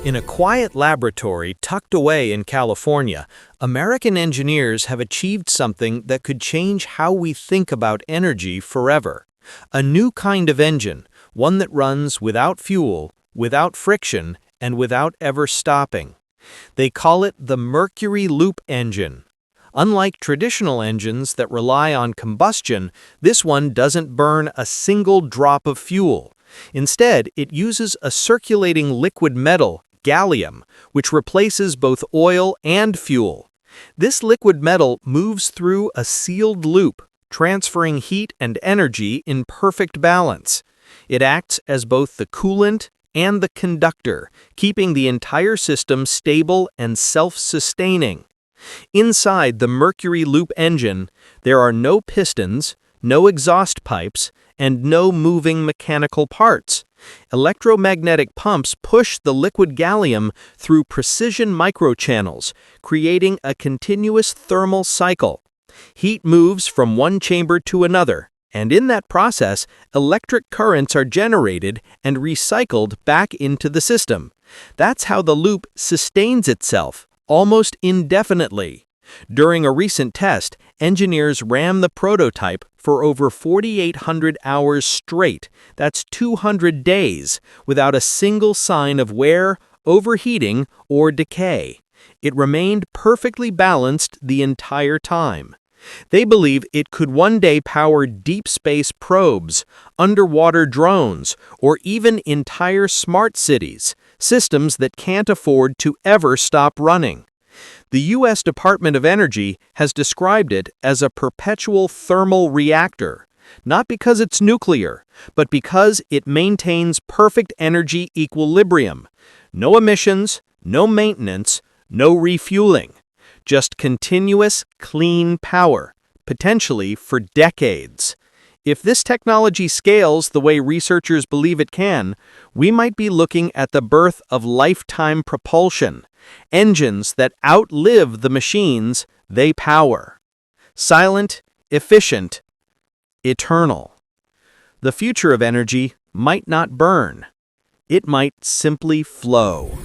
In a quiet laboratory tucked away in California, American engineers have achieved something that could change how we think about energy forever. A new kind of engine, one that runs without fuel, without friction, and without ever stopping. They call it the Mercury Loop Engine. Unlike traditional engines that rely on combustion, this one doesn't burn a single drop of fuel. Instead, it uses a circulating liquid metal, gallium, which replaces both oil and fuel. This liquid metal moves through a sealed loop, transferring heat and energy in perfect balance. It acts as both the coolant and the conductor, keeping the entire system stable and self-sustaining. Inside the Mercury Loop engine, there are no pistons, no exhaust pipes, and no moving mechanical parts. Electromagnetic pumps push the liquid gallium through precision microchannels, creating a continuous thermal cycle. Heat moves from one chamber to another, and in that process, electric currents are generated and recycled back into the system. That's how the loop sustains itself, almost indefinitely. During a recent test, engineers ran the prototype for over 4,800 hours straight, that's 200 days, without a single sign of wear, overheating, or decay. It remained perfectly balanced the entire time. They believe it could one day power deep space probes, underwater drones, or even entire smart cities, systems that can't afford to ever stop running. The U.S. Department of Energy has described it as a perpetual thermal reactor, not because it's nuclear, but because it maintains perfect energy equilibrium. No emissions, no maintenance, no refueling. Just continuous, clean power, potentially for decades. If this technology scales the way researchers believe it can, we might be looking at the birth of lifetime propulsion, engines that outlive the machines they power. Silent, efficient, eternal. The future of energy might not burn. It might simply flow.